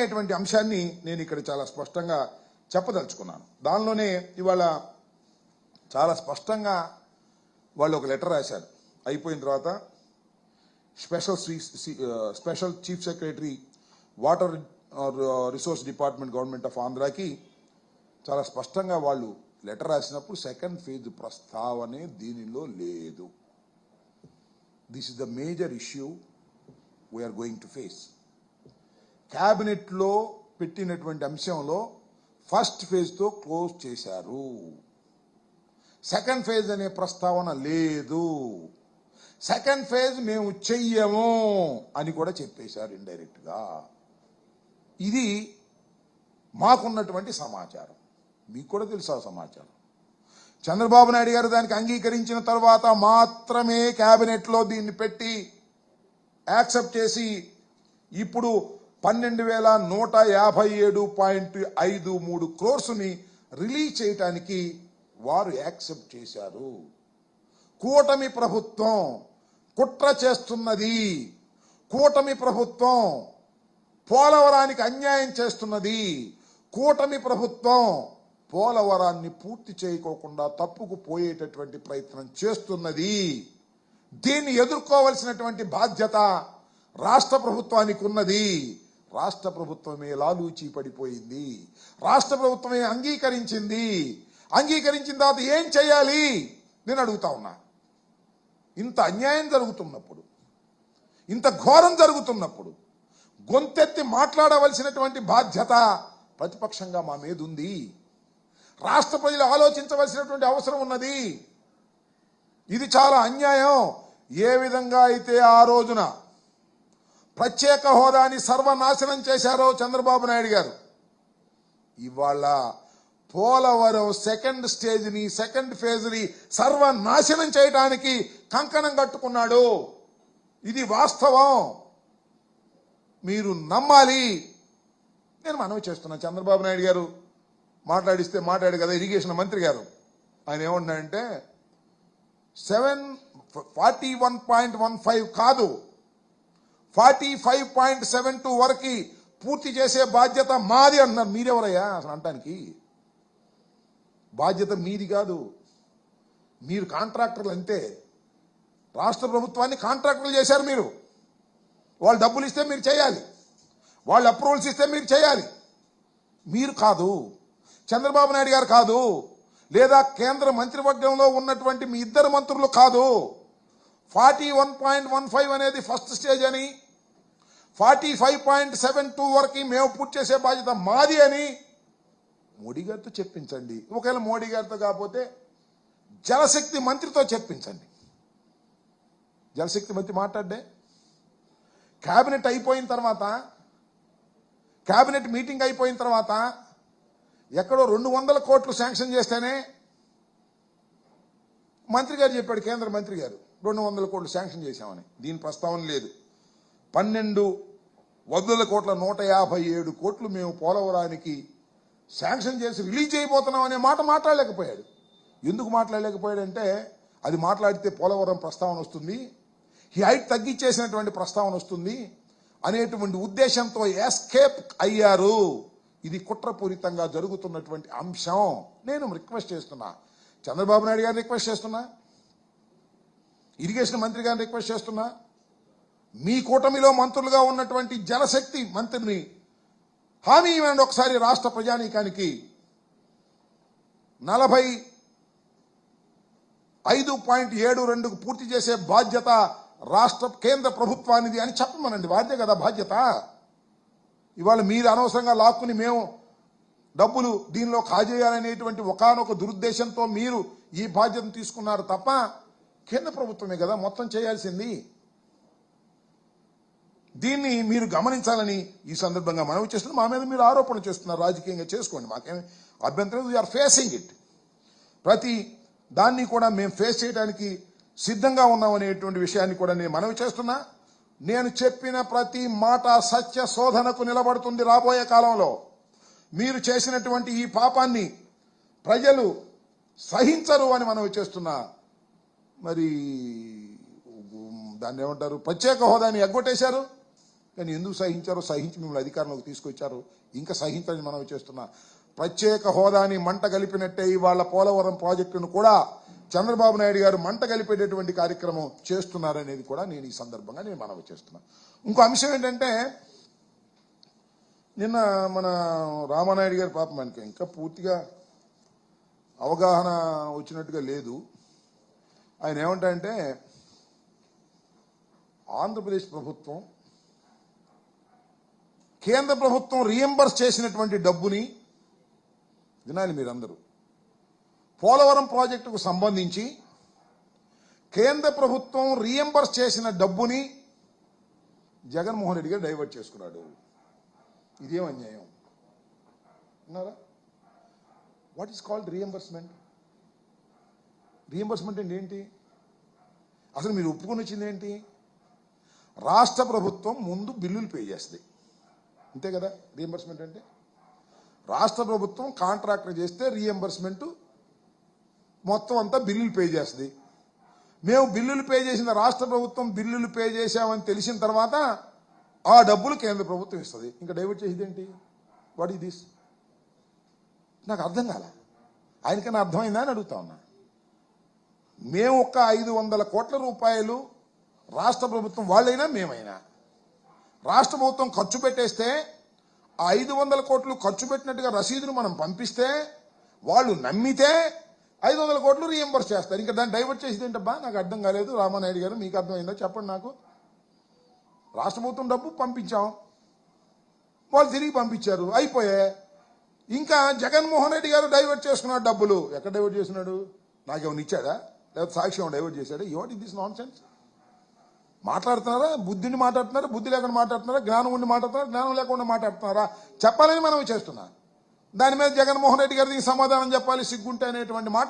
అనేటువంటి అంశాన్ని నేను ఇక్కడ చాలా స్పష్టంగా చెప్పదలుచుకున్నాను. దానిలోనే ఇవాళ చాలా స్పష్టంగా వాళ్ళు ఒక లెటర్ రాశారు. అయిపోయిన తర్వాత special chief secretary water resource department government of ఆంధ్రాకి చాలా స్పష్టంగా వాళ్ళు లెటర్ రాసినప్పుడు సెకండ్ ఫేజ్ ప్రస్తావనే దీనిలో లేదు. This is the major issue we are going to face. క్యాబినెట్లో పెట్టినటువంటి అంశంలో ఫస్ట్ ఫేజ్తో క్లోజ్ చేశారు. సెకండ్ ఫేజ్ అనే ప్రస్తావన లేదు. సెకండ్ ఫేజ్ మేము చెయ్యము అని కూడా చెప్పేశారు ఇండైరెక్ట్గా. ఇది మాకున్నటువంటి సమాచారం. మీకు కూడా తెలుసా సమాచారం. చంద్రబాబు నాయుడు గారు దానికి అంగీకరించిన తర్వాత మాత్రమే క్యాబినెట్లో దీన్ని పెట్టి యాక్సెప్ట్ చేసి ఇప్పుడు 12,157.53 crores రిలీజ్ చేయటానికి వారు యాక్సెప్ట్ చేశారు. కూటమి ప్రభుత్వం కుట్ర చేస్తున్నది. కూటమి ప్రభుత్వం పోలవరానికి అన్యాయం చేస్తున్నది. కూటమి ప్రభుత్వం పోలవరాన్ని పూర్తి చేయకోకుండా తప్పుకు పోయేటటువంటి ప్రయత్నం చేస్తున్నది. దీన్ని ఎదుర్కోవలసినటువంటి బాధ్యత రాష్ట్ర ప్రభుత్వానికి ఉన్నది. రాష్ట్ర ప్రభుత్వమే లాలూచి పడిపోయింది. రాష్ట్ర ప్రభుత్వమే అంగీకరించింది. అంగీకరించిన తర్వాత ఏం చేయాలి నేను అడుగుతా ఉన్నా. ఇంత అన్యాయం జరుగుతున్నప్పుడు, ఇంత ఘోరం జరుగుతున్నప్పుడు గొంతెత్తి మాట్లాడవలసినటువంటి బాధ్యత ప్రతిపక్షంగా మా మీద ఉంది. రాష్ట్ర ప్రజలు ఆలోచించవలసినటువంటి అవసరం ఉన్నది. ఇది చాలా అన్యాయం. ఏ విధంగా అయితే ఆ రోజున ప్రత్యేక హోదాని సర్వనాశనం చేశారో చంద్రబాబు నాయుడు గారు, ఇవాళ పోలవరం సెకండ్ స్టేజ్ని, సెకండ్ ఫేజ్ని సర్వనాశనం చేయడానికి కంకణం కట్టుకున్నాడు. ఇది వాస్తవం. మీరు నమ్మాలి. నేను మనవి చేస్తున్నాను. చంద్రబాబు నాయుడు గారు మాట్లాడిస్తే మాట్లాడు కదా, ఇరిగేషన్ మంత్రి గారు. ఆయన ఏమంటున్నాడంటే 41.15 కాదు 45.72 వరకు పూర్తి చేసే బాధ్యత మాది అంటున్నారు. మీరెవరయ్యా అసలు అంటానికి? బాధ్యత మీది కాదు. మీరు కాంట్రాక్టర్లు అంతే. రాష్ట్ర ప్రభుత్వాన్ని కాంట్రాక్టర్లు చేశారు మీరు. వాళ్ళు డబ్బులు ఇస్తే మీరు చేయాలి, వాళ్ళు అప్రూవల్స్ ఇస్తే మీరు చేయాలి. మీరు కాదు, చంద్రబాబు నాయుడు గారు కాదు, లేదా కేంద్ర మంత్రివర్గంలో ఉన్నటువంటి మీ ఇద్దరు మంత్రులు కాదు. 41.15 అనేది ఫస్ట్ స్టేజ్ అని, 45.72 వరకు మేము పూర్తి చేసే బాధ్యత మాది అని మోడీ గారితో చెప్పించండి. ఒకవేళ మోడీ గారితో కాకపోతే జలశక్తి మంత్రితో చెప్పించండి. జలశక్తి మంత్రి మాట్లాడే క్యాబినెట్ అయిపోయిన తర్వాత, క్యాబినెట్ మీటింగ్ అయిపోయిన తర్వాత ఎక్కడో 200 కోట్లు శాంక్షన్ చేస్తేనే మంత్రి గారు చెప్పాడు, కేంద్ర మంత్రి గారు 200 కోట్లు శాంక్షన్ చేశామని. దీని ప్రస్తావన లేదు. 12,157 కోట్లు మేము పోలవరానికి శాంక్షన్ చేసి రిలీజ్ అయిపోతున్నాం అనే మాట మాట్లాడలేకపోయాడు. ఎందుకు మాట్లాడలేకపోయాడంటే, అది మాట్లాడితే పోలవరం ప్రస్తావన వస్తుంది, ఈ హైట్ తగ్గించేసినటువంటి ప్రస్తావన వస్తుంది అనేటువంటి ఉద్దేశంతో ఎస్కేప్ అయ్యారు. ఇది కుట్రపూరితంగా జరుగుతున్నటువంటి అంశం. నేను రిక్వెస్ట్ చేస్తున్నా, చంద్రబాబు నాయుడు గారిని రిక్వెస్ట్ చేస్తున్నా, ఇరిగేషన్ మంత్రి గారిని రిక్వెస్ట్ చేస్తున్నా, మీ కూటమిలో మంత్రులుగా ఉన్నటువంటి జలశక్తి మంత్రిని హామీ ఇవ్వండి ఒకసారి రాష్ట్ర ప్రజానీకానికి. 45.72 పూర్తి చేసే బాధ్యత రాష్ట్ర కేంద్ర ప్రభుత్వానిది అని చెప్పమనండి. వారిదే కదా బాధ్యత. ఇవాళ మీరు అనవసరంగా లాక్కుని మేము డబ్బులు దీనిలో కాజేయాలనేటువంటి ఒకానొక దురుద్దేశంతో మీరు ఈ బాధ్యతను తీసుకున్నారు తప్ప కేంద్ర ప్రభుత్వమే కదా మొత్తం చేయాల్సింది. దీన్ని మీరు గమనించాలని ఈ సందర్భంగా మనవి చేస్తున్నారు. మా మీద మీరు ఆరోపణలు చేస్తున్నారు, రాజకీయంగా చేసుకోండి, మాకేమి అభ్యంతరం. We are facing it. ప్రతి దాన్ని కూడా మేము ఫేస్ చేయడానికి సిద్ధంగా ఉన్నామనేటువంటి విషయాన్ని కూడా నేను మనవి చేస్తున్నా. నేను చెప్పిన ప్రతి మాట సత్య శోధనకు నిలబడుతుంది. రాబోయే కాలంలో మీరు చేసినటువంటి ఈ పాపాన్ని ప్రజలు సహించరు అని మనవి చేస్తున్నా. మరి దాన్ని ఏమంటారు, ప్రత్యేక హోదాని ఎగ్గొట్టేశారు. కానీ ఎందుకు సహించారో సహించి మిమ్మల్ని అధికారంలోకి తీసుకొచ్చారు. ఇంకా సహించాలని మనం చేస్తున్నా. ప్రత్యేక హోదాని మంట కలిపినట్టే ఇవాళ పోలవరం ప్రాజెక్టును కూడా చంద్రబాబు నాయుడు గారు మంట కలిపేటటువంటి కార్యక్రమం చేస్తున్నారనేది కూడా నేను ఈ సందర్భంగా నేను మనవి చేస్తున్నా. ఇంకో అంశం ఏంటంటే, నిన్న మన రామానాయుడు గారి పాపం మనకి ఇంకా పూర్తిగా అవగాహన వచ్చినట్టుగా లేదు. ఆయన ఏమంటారంటే, ఆంధ్రప్రదేశ్ ప్రభుత్వం కేంద్ర ప్రభుత్వం రీఎంబర్స్ చేసినటువంటి డబ్బుని వినాలి మీరందరూ. పోలవరం ప్రాజెక్టుకు సంబంధించి కేంద్ర ప్రభుత్వం రీఎంబర్స్ చేసిన డబ్బుని జగన్మోహన్ రెడ్డి గారు డైవర్ట్ చేసుకున్నాడు. ఇదేం అన్యాయం విన్నారా? What is called reimbursement? Reimbursement అంటే ఏంటి? అసలు మీరు ఒప్పుకొని వచ్చింది ఏంటి? రాష్ట్ర ప్రభుత్వం ముందు బిల్లులు పే చేస్తుంది, అంతే కదా రీఎంబర్స్మెంట్ అంటే. రాష్ట్ర ప్రభుత్వం కాంట్రాక్టర్ చేస్తే రీఎంబర్స్మెంట్ మొత్తం అంతా బిల్లులు పే చేస్తుంది. మేము బిల్లులు పే చేసిన రాష్ట్ర ప్రభుత్వం బిల్లులు పే చేశామని తెలిసిన తర్వాత ఆ డబ్బులు కేంద్ర ప్రభుత్వం ఇస్తుంది. ఇంకా డైవర్ట్ చేసేది ఏంటి? What is this? నాకు అర్థం కాల. ఆయనకన్నా అర్థమైందా అని అడుగుతా ఉన్నా. మేము ఒక 500 కోట్ల రూపాయలు రాష్ట్ర ప్రభుత్వం, వాళ్ళైనా మేమైనా రాష్ట్ర ప్రభుత్వం ఖర్చు పెట్టేస్తే ఆ 500 కోట్లు ఖర్చు పెట్టినట్టుగా రసీదును మనం పంపిస్తే వాళ్ళు నమ్మితే 500 కోట్లు రీఎంబర్స్ చేస్తారు. ఇంకా దాన్ని డైవర్ట్ చేసేది ఏంటబ్బా? నాకు అర్థం కాలేదు. రామానాయుడు గారు మీకు అర్థమైందో చెప్పండి నాకు. రాష్ట్ర ప్రభుత్వం డబ్బు పంపించాం, వాళ్ళు తిరిగి పంపించారు, అయిపోయాయి. ఇంకా జగన్మోహన్ రెడ్డి గారు డైవర్ట్ చేసుకున్నాడు డబ్బులు. ఎక్కడ డైవర్ట్ చేస్తున్నాడు? నాకేమైనా ఇచ్చాడా? లేకపోతే సాక్ష్యం డైవర్ట్ చేశాడా? What is this non sense? మాట్లాడుతున్నారా? బుద్ధిని మాట్లాడుతున్నారా? బుద్ధి లేకుండా మాట్లాడుతున్నారా? జ్ఞానం ఉండి మాట్లాడుతున్నారా? జ్ఞానం లేకుండా మాట్లాడుతున్నారా? చెప్పాలని మనం చేస్తున్నా. దాని మీద జగన్మోహన్ రెడ్డి గారికి సమాధానం చెప్పాలి సిగ్గుంటే అనేటువంటి మాట